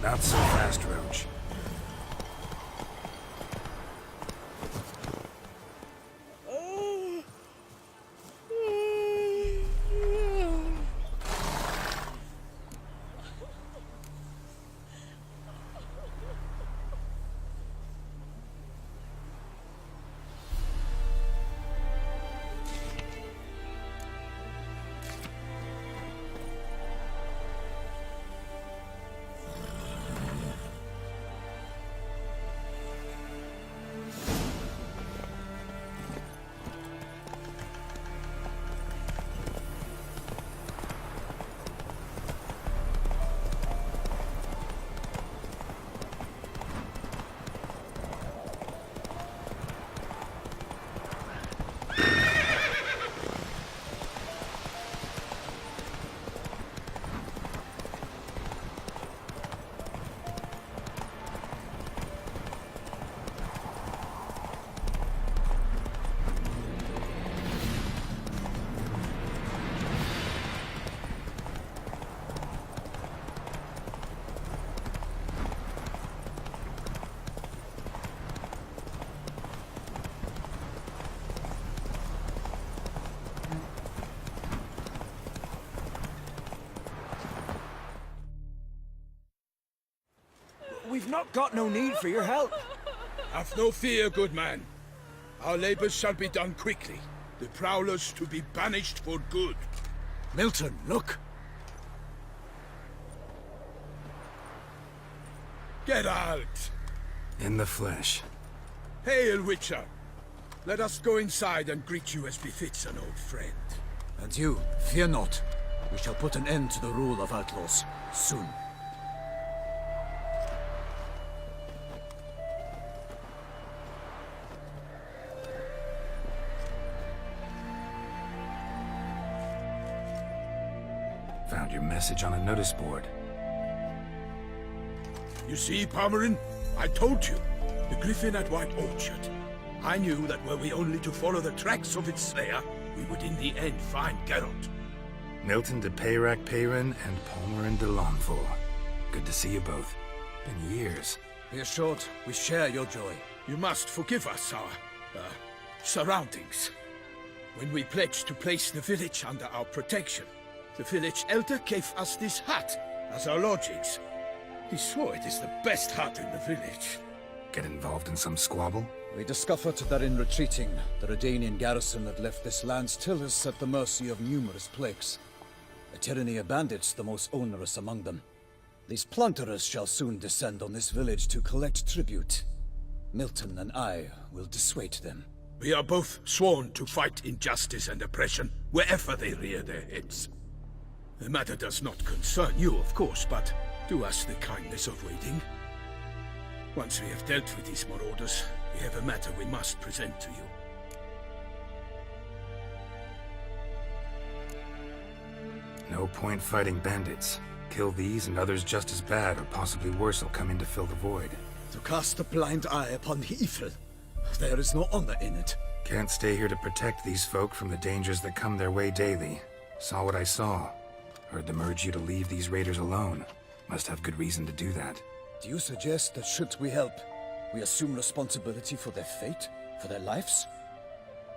Not so fast, Roach. We've not got no need for your help. Have no fear, good man. Our labors shall be done quickly. The prowlers to be banished for good. Milton, look. Get out! In the flesh. Hail, Witcher! Let us go inside and greet you as befits an old friend. And you, fear not. We shall put an end to the rule of outlaws, soon. Found your message on a notice board. You see, Palmerin? I told you. The griffin at White Orchard. I knew that were we only to follow the tracks of its slayer, we would in the end find Geralt. Milton de Peyrac Peyrin and Palmerin de Lonfort. Good to see you both. Been years. Be assured, we share your joy. You must forgive us our, surroundings. When we pledged to place the village under our protection, the village elder gave us this hut as our lodgings. He swore it is the best hut in the village. Get involved in some squabble? We discovered that in retreating, the Redanian garrison that left this land still is at the mercy of numerous plagues. A tyranny of bandits, the most onerous among them. These plunderers shall soon descend on this village to collect tribute. Milton and I will dissuade them. We are both sworn to fight injustice and oppression wherever they rear their heads. The matter does not concern you, of course, but do us the kindness of waiting. Once we have dealt with these marauders, we have a matter we must present to you. No point fighting bandits. Kill these and others just as bad or possibly worse will come in to fill the void. To cast a blind eye upon the evil. There is no honor in it. Can't stay here to protect these folk from the dangers that come their way daily. Saw what I saw. Heard them urge you to leave these raiders alone. Must have good reason to do that. Do you suggest that should we help, we assume responsibility for their fate? For their lives?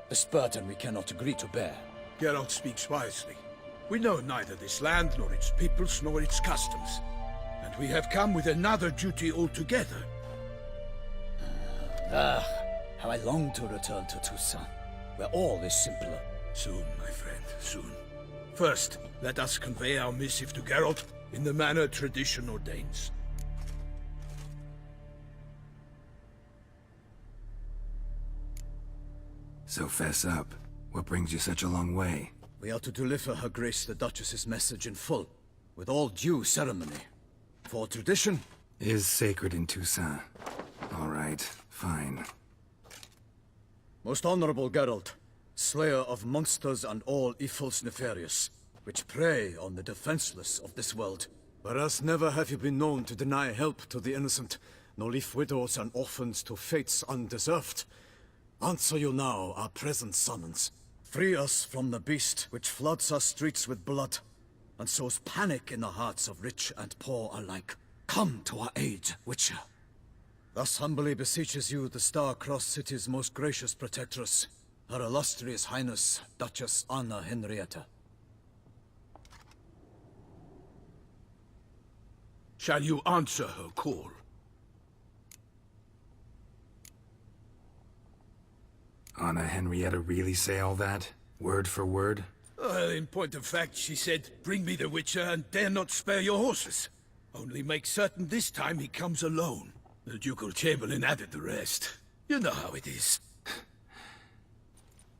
A burden we cannot agree to bear. Geralt speaks wisely. We know neither this land, nor its peoples, nor its customs. And we have come with another duty altogether. How I long to return to Toussaint, where all is simpler. Soon, my friend, soon. First, let us convey our missive to Geralt in the manner tradition ordains. So fess up. What brings you such a long way? We are to deliver Her Grace the Duchess's message in full, with all due ceremony. For tradition is sacred in Toussaint. All right, fine. Most honorable Geralt, slayer of monsters and all evils nefarious, which prey on the defenseless of this world. Whereas never have you been known to deny help to the innocent, nor leave widows and orphans to fates undeserved. Answer you now our present summons. Free us from the beast which floods our streets with blood, and sows panic in the hearts of rich and poor alike. Come to our aid, Witcher. Thus humbly beseeches you the Star-Crossed City's most gracious protectress, Her Illustrious Highness, Duchess Anna Henrietta. Shall you answer her call? Anna Henrietta really say all that? Word for word? Well, in point of fact, she said, "Bring me the Witcher and dare not spare your horses. Only make certain this time he comes alone." The Ducal Chamberlain added the rest. You know how it is.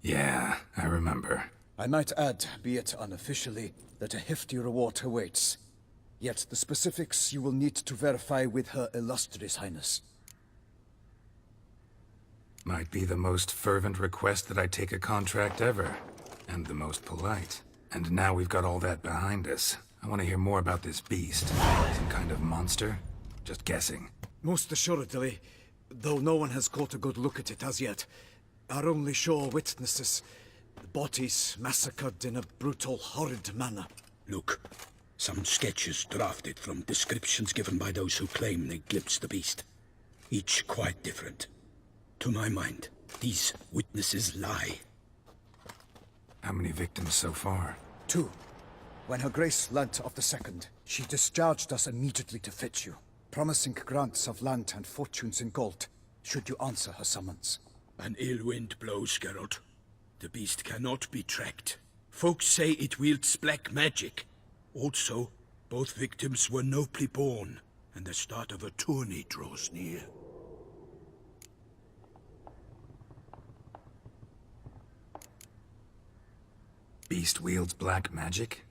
Yeah, I remember. I might add, be it unofficially, that a hefty reward awaits. Yet the specifics you will need to verify with Her Illustrious Highness. Might be the most fervent request that I take a contract ever. And the most polite. And now we've got all that behind us. I want to hear more about this beast. Some kind of monster? Just guessing. Most assuredly, though no one has caught a good look at it as yet. Our only sure witnesses. Bodies massacred in a brutal, horrid manner. Look, some sketches drafted from descriptions given by those who claim they glimpsed the beast. Each quite different. To my mind, these witnesses lie. How many victims so far? 2. When Her Grace learnt of the second, she discharged us immediately to fetch you, promising grants of land and fortunes in gold, should you answer her summons. An ill wind blows, Geralt. The beast cannot be tracked. Folks say it wields black magic. Also, both victims were nobly born, and the start of a tourney draws near. Beast wields black magic?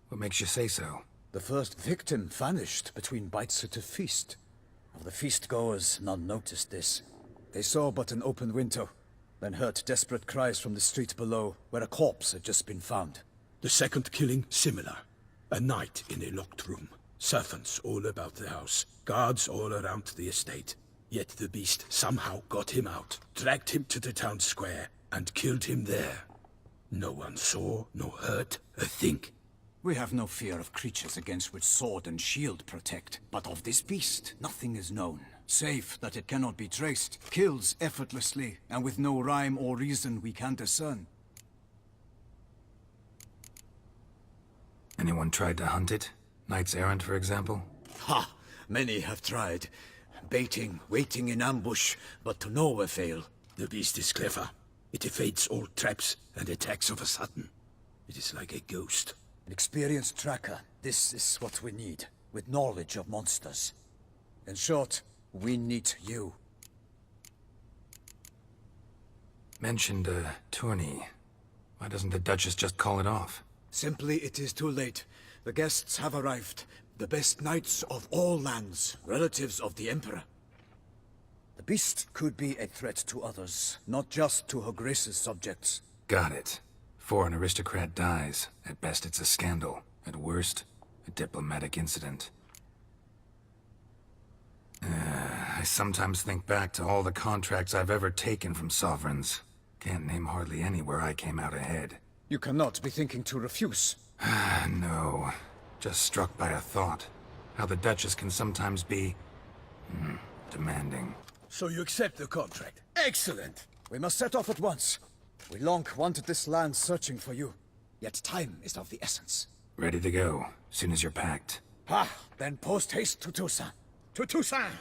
What makes you say so? The first victim vanished between bites at a feast. Of the feast-goers, none noticed this. They saw but an open window, then heard desperate cries from the street below, where a corpse had just been found. The second killing, similar. A night in a locked room. Servants all about the house. Guards all around the estate. Yet the beast somehow got him out, dragged him to the town square, and killed him there. No one saw, nor heard a thing. We have no fear of creatures against which sword and shield protect, but of this beast, nothing is known. Save that it cannot be traced, kills effortlessly, and with no rhyme or reason we can discern. Anyone tried to hunt it? Knights errant, for example? Ha! Many have tried. Baiting, waiting in ambush, but to no avail. The beast is clever. It evades all traps and attacks of a sudden. It is like a ghost. An experienced tracker, this is what we need, with knowledge of monsters. In short, we need you. Mentioned a tourney. Why doesn't the Duchess just call it off? Simply, it is too late. The guests have arrived. The best knights of all lands, relatives of the Emperor. The beast could be a threat to others, not just to Her Grace's subjects. Got it. Before an aristocrat dies, at best it's a scandal. At worst, a diplomatic incident. I sometimes think back to all the contracts I've ever taken from sovereigns. Can't name hardly any where I came out ahead. You cannot be thinking to refuse. No. Just struck by a thought. How the Duchess can sometimes be... demanding. So you accept the contract. Excellent! We must set off at once. We long wanted this land searching for you. Yet time is of the essence. Ready to go, soon as you're packed. Ah, then post-haste to Toussaint. To Toussaint!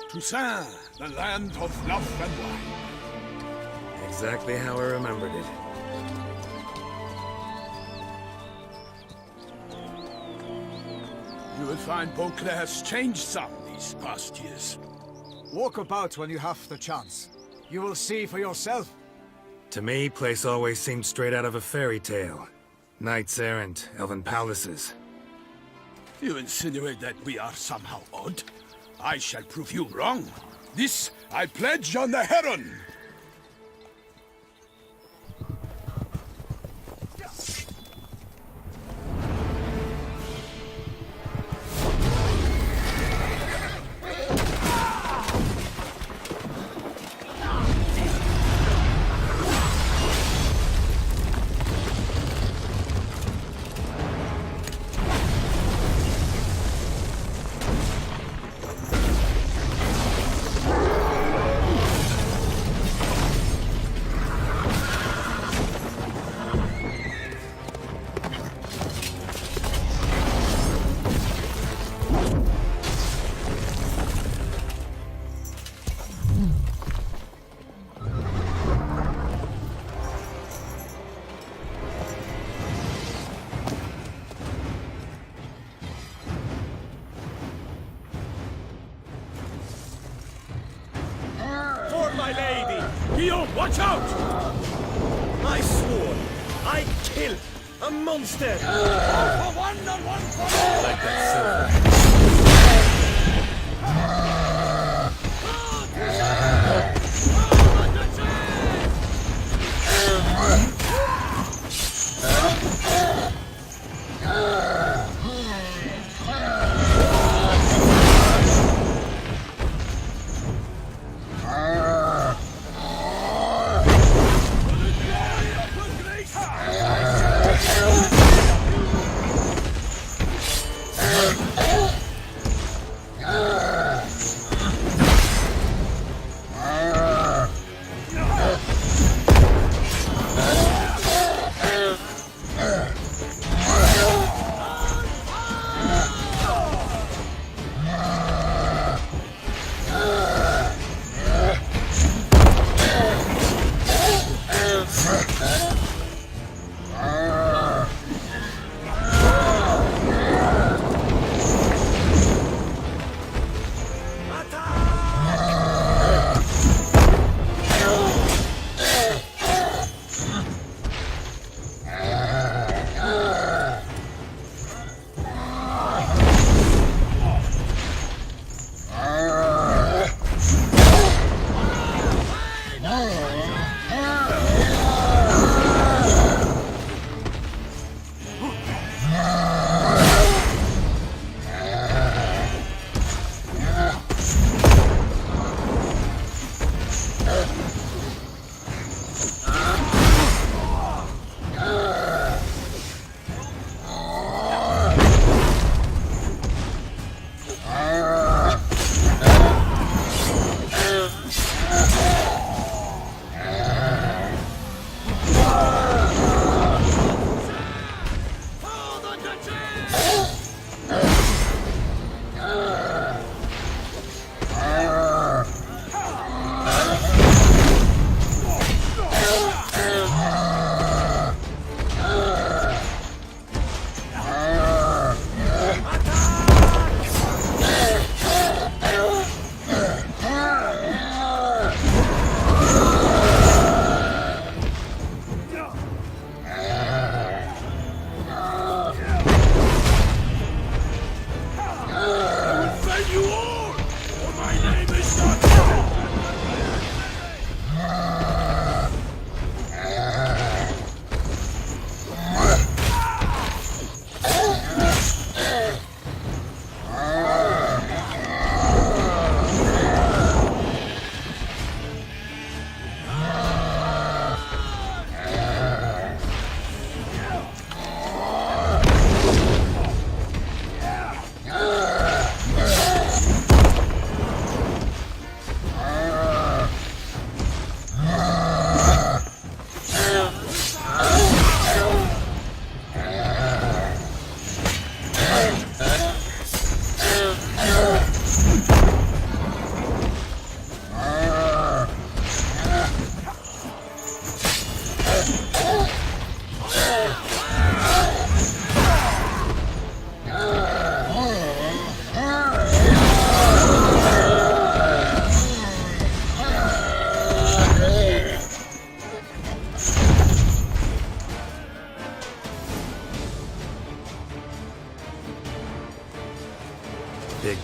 Toussaint, the land of love and wine. Exactly how I remembered it. You will find Beauclair's changed some these past years. Walk about when you have the chance. You will see for yourself. To me, place always seemed straight out of a fairy tale. Knights errant, elven palaces. You insinuate that we are somehow odd? I shall prove you wrong. This I pledge on the Heron! My lady! Guillaume, watch out! I swore! I'd kill a monster! For one and one for all! Like that silver.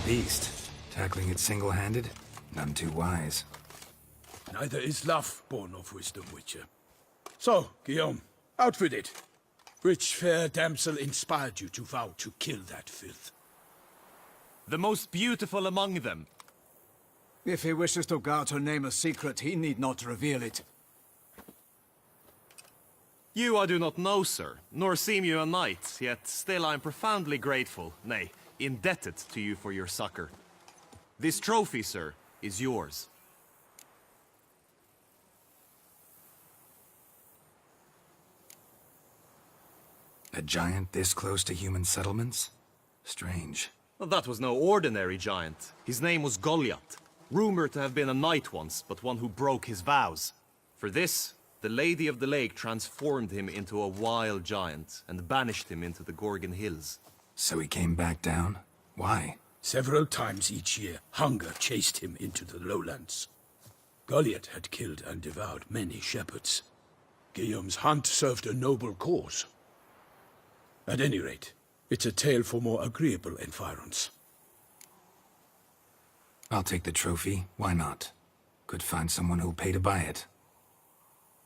beast. Tackling it single-handed? None too wise. Neither is love born of wisdom, Witcher. So, Guillaume, out with it. Which fair damsel inspired you to vow to kill that filth? The most beautiful among them. If he wishes to guard her name a secret, he need not reveal it. You I do not know, sir, nor seem you a knight, yet still I am profoundly grateful, nay, indebted to you for your succor. This trophy, sir, is yours. A giant this close to human settlements? Strange. Well, that was no ordinary giant. His name was Goliath, rumored to have been a knight once, but one who broke his vows. For this, the Lady of the Lake transformed him into a wild giant and banished him into the Gorgon Hills. So he came back down? Why? Several times each year, hunger chased him into the lowlands. Goliath had killed and devoured many shepherds. Guillaume's hunt served a noble cause. At any rate, it's a tale for more agreeable environs. I'll take the trophy. Why not? Could find someone who'll pay to buy it.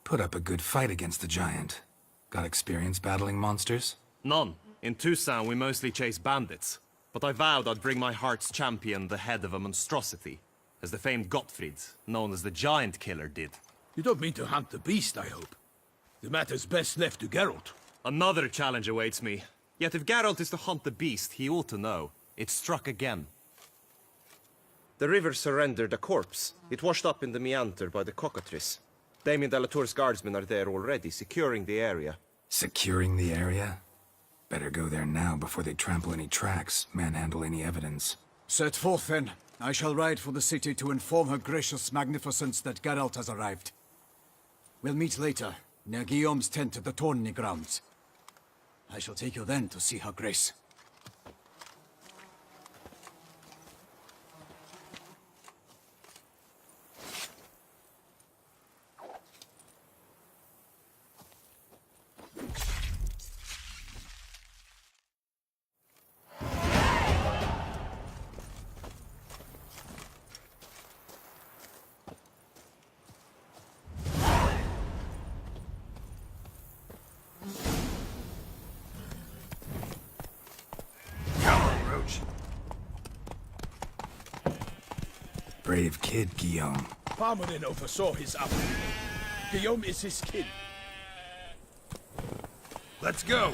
Put up a good fight against the giant. Got experience battling monsters? None. In Toussaint we mostly chase bandits. But I vowed I'd bring my heart's champion the head of a monstrosity, as the famed Gottfried, known as the Giant Killer, did. You don't mean to hunt the beast, I hope. The matter's best left to Geralt. Another challenge awaits me. Yet if Geralt is to hunt the beast, he ought to know. It struck again. The river surrendered a corpse. It washed up in the meander by the cockatrice. Damien Delatour's guardsmen are there already, securing the area. Securing the area? Better go there now before they trample any tracks, manhandle any evidence. Set forth then. I shall ride for the city to inform her gracious magnificence that Geralt has arrived. We'll meet later, near Guillaume's tent at the tourney grounds. I shall take you then to see her grace. Brave kid, Guillaume. Parmelin oversaw his upbringing. Guillaume is his kin. Let's go!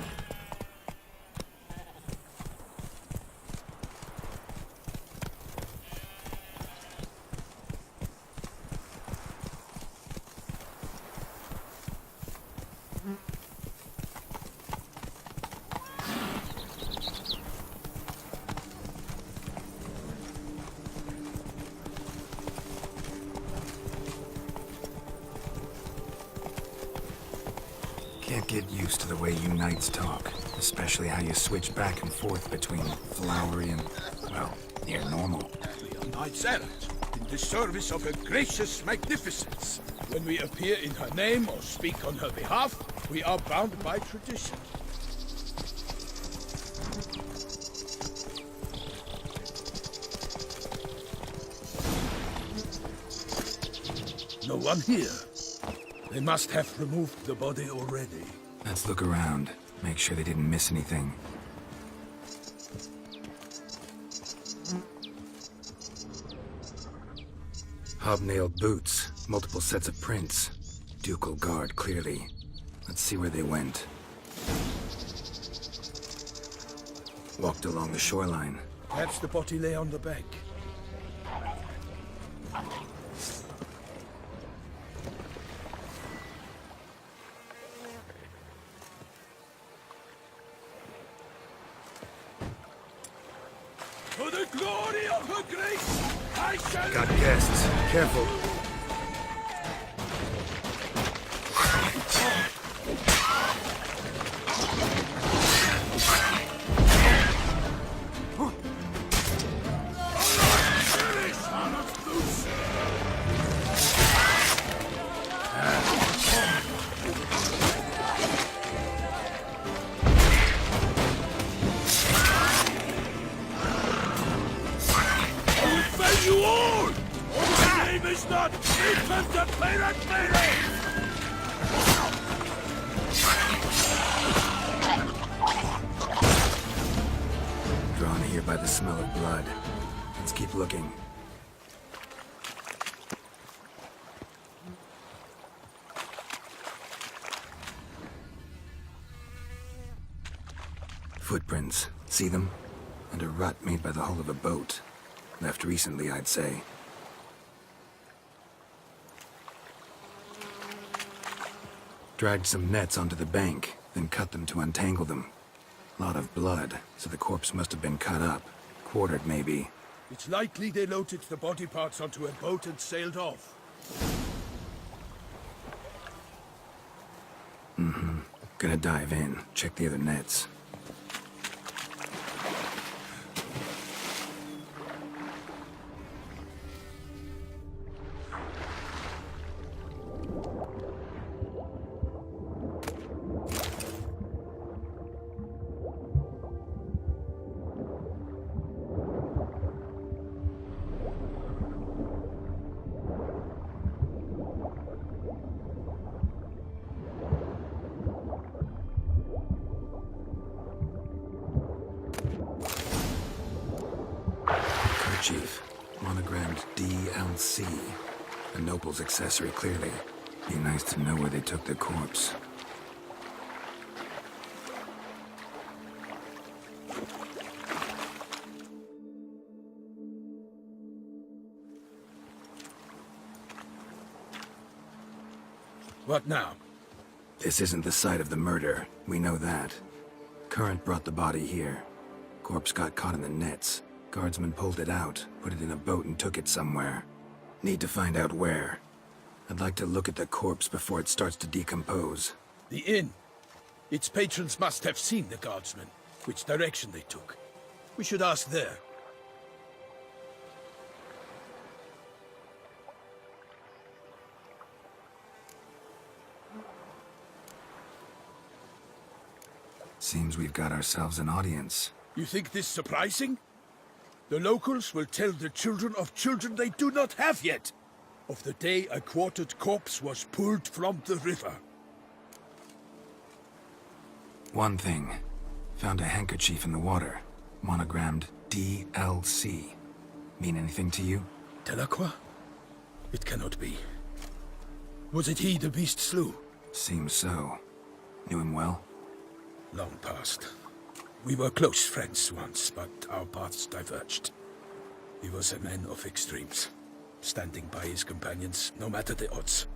Can't get used to the way you knights talk, especially how you switch back and forth between flowery and, well, near normal. We are knights errant, in the service of her gracious magnificence. When we appear in her name or speak on her behalf, we are bound by tradition. No one here. They must have removed the body already. Let's look around, make sure they didn't miss anything. Hobnailed boots, multiple sets of prints. Ducal guard, clearly. Let's see where they went. Walked along the shoreline. Perhaps the body lay on the bank. For the glory of her grace, I shall... Got guests. Careful. Drawn here by the smell of blood. Let's keep looking. Footprints. See them? And a rut made by the hull of a boat. Left recently, I'd say. Dragged some nets onto the bank, then cut them to untangle them. Lot of blood, so the corpse must have been cut up. Quartered, maybe. It's likely they loaded the body parts onto a boat and sailed off. Gonna dive in, check the other nets. Kerchief, monogrammed DLC. A noble's accessory, clearly. Be nice to know where they took the corpse. What now? This isn't the site of the murder. We know that. Current brought the body here. Corpse got caught in the nets. Guardsmen pulled it out, put it in a boat and took it somewhere. Need to find out where. I'd like to look at the corpse before it starts to decompose. The inn. Its patrons must have seen the guardsmen, which direction they took. We should ask there. Seems we've got ourselves an audience. You think this surprising? The locals will tell the children of children they do not have yet, of the day a quartered corpse was pulled from the river. One thing. Found a handkerchief in the water. Monogrammed DLC. Mean anything to you? Delacroix? It cannot be. Was it he the beast slew? Seems so. Knew him well? Long past. We were close friends once, but our paths diverged. He was a man of extremes, standing by his companions no matter the odds,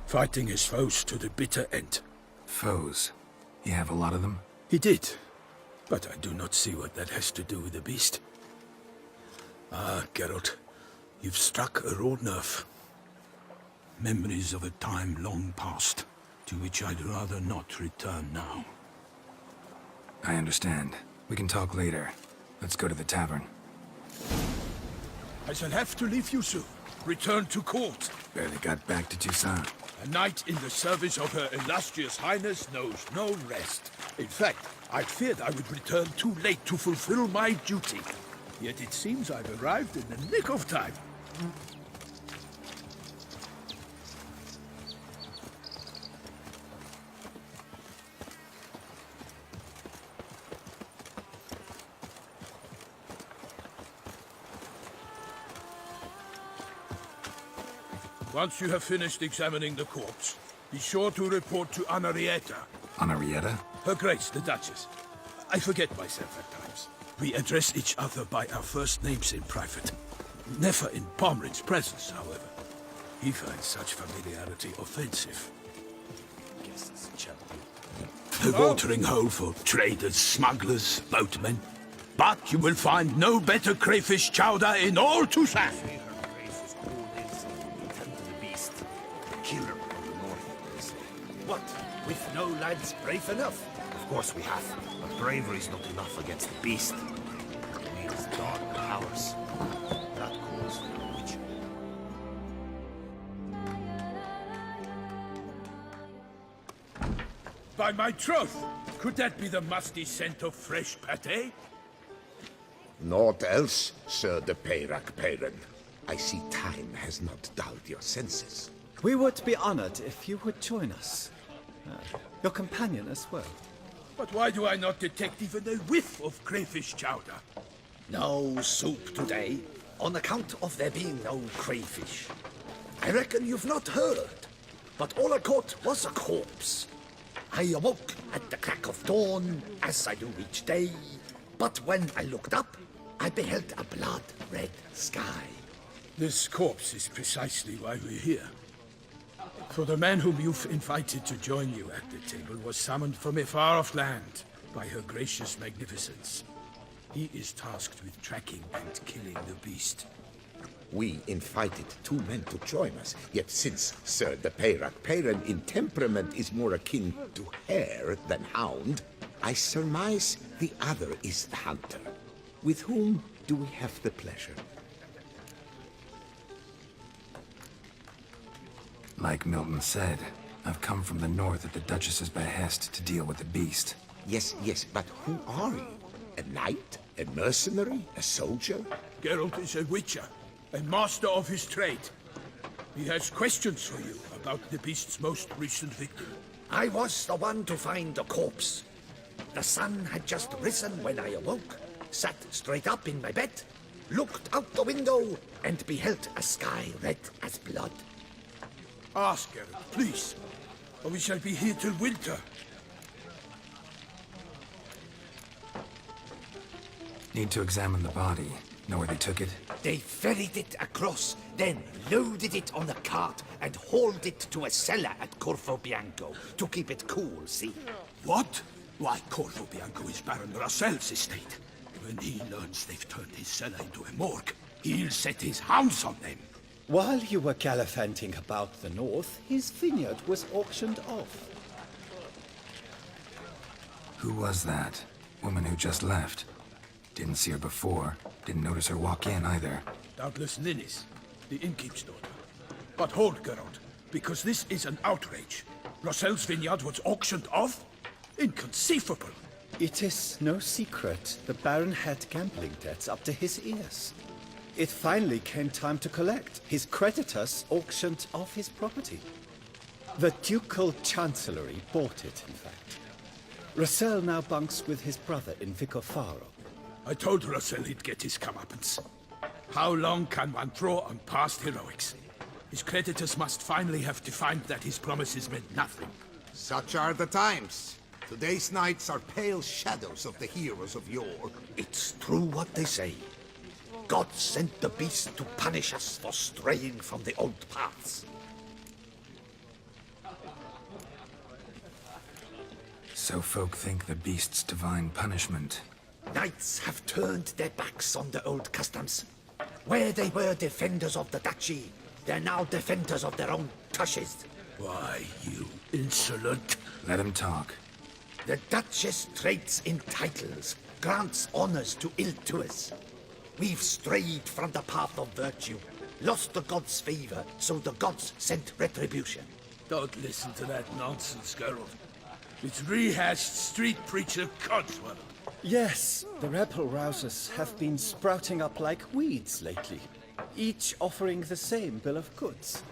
fighting his foes to the bitter end. Foes? You have a lot of them? He did, but I do not see what that has to do with the beast. Ah, Geralt, you've struck a raw nerve. Memories of a time long past, to which I'd rather not return now. I understand. We can talk later. Let's go to the tavern. I shall have to leave you soon. Return to court. Barely got back to Toussaint. A knight in the service of Her Illustrious Highness knows no rest. In fact, I feared I would return too late to fulfill my duty. Yet it seems I've arrived in the nick of time. Once you have finished examining the corpse, be sure to report to Anarietta. Anarietta? Her Grace, the Duchess. I forget myself at times. We address each other by our first names in private. Never in Pomrin's presence, however. He finds such familiarity offensive. Guess it's a challenge. A watering hole for traders, smugglers, boatmen. But you will find no better crayfish chowder in all Toussaint. What? We've no lads brave enough? Of course we have, but bravery's not enough against the beast. It wields dark powers. That calls for a witch. By my troth, could that be the musty scent of fresh pâté? Naught else, Sir de Peyrac Peyran. I see time has not dulled your senses. We would be honored if you would join us. Your companion as well. But why do I not detect even a whiff of crayfish chowder? No soup today, on account of there being no crayfish. I reckon you've not heard, but all I caught was a corpse. I awoke at the crack of dawn, as I do each day, but when I looked up, I beheld a blood-red sky. This corpse is precisely why we're here. For the man whom you've invited to join you at the table was summoned from a far-off land by her gracious magnificence. He is tasked with tracking and killing the beast. We invited 2 men to join us, yet since Sir the Peyrac Peyran in temperament is more akin to hare than hound, I surmise the other is the hunter. With whom do we have the pleasure? Like Milton said, I've come from the north at the Duchess's behest to deal with the beast. Yes, but who are you? A knight? A mercenary? A soldier? Geralt is a witcher, a master of his trade. He has questions for you about the beast's most recent victim. I was the one to find the corpse. The sun had just risen when I awoke, sat straight up in my bed, looked out the window, and beheld a sky red as blood. Ask Geralt, please, or we shall be here till winter. Need to examine the body. Know where they took it? They ferried it across, then loaded it on a cart and hauled it to a cellar at Corvo Bianco to keep it cool, see? What? Why, Corvo Bianco is Baron Russell's estate. When he learns they've turned his cellar into a morgue, he'll set his hounds on them. While you were gallivanting about the north, his vineyard was auctioned off. Who was that? Woman who just left. Didn't see her before. Didn't notice her walk in either. Doubtless Ninnis, the innkeep's daughter. But hold, Geralt, because this is an outrage. Russell's vineyard was auctioned off? Inconceivable. It is no secret the Baron had gambling debts up to his ears. It finally came time to collect. His creditors auctioned off his property. The Ducal Chancellery bought it, in fact. Russell now bunks with his brother in Vicofaro. I told Russell he'd get his comeuppance. How long can one throw on past heroics? His creditors must finally have defined that his promises meant nothing. Such are the times. Today's knights are pale shadows of the heroes of yore. It's true what they say. God sent the beast to punish us for straying from the old paths. So folk think the beast's divine punishment. Knights have turned their backs on the old customs. Where they were defenders of the duchy, they're now defenders of their own tushes. Why, you insolent... Let him talk. The Duchess trades in titles, grants honors to ill-doers. We've strayed from the path of virtue, lost the gods' favor, so the gods sent retribution. Don't listen to that nonsense, Geralt. It's rehashed street preacher Codswell. Yes, the rebel-rousers have been sprouting up like weeds lately, each offering the same bill of goods.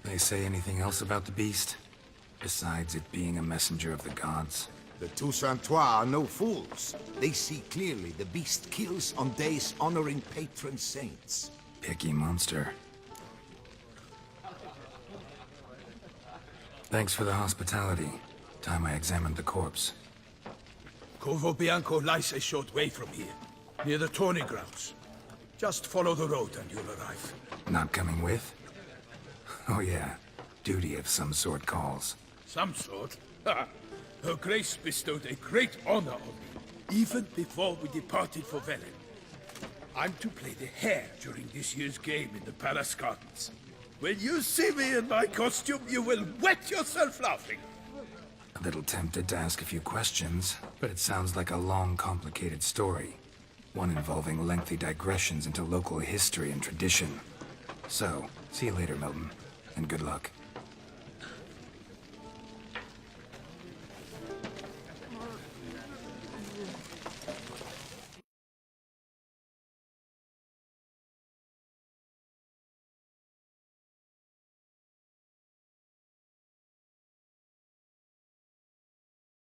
They say anything else about the beast? Besides it being a messenger of the gods? The Toussaintois are no fools. They see clearly the beast kills on days honoring patron saints. Picky monster. Thanks for the hospitality. Time I examined the corpse. Corvo Bianco lies a short way from here, near the tourney grounds. Just follow the road and you'll arrive. Not coming with? Oh yeah, duty of some sort calls. Some sort? Ha! Her Grace bestowed a great honor on me, even before we departed for Velen. I'm to play the hare during this year's game in the Palace Gardens. When you see me in my costume, you will wet yourself laughing. A little tempted to ask a few questions, but it sounds like a long, complicated story. One involving lengthy digressions into local history and tradition. So, see you later, Milton, and good luck.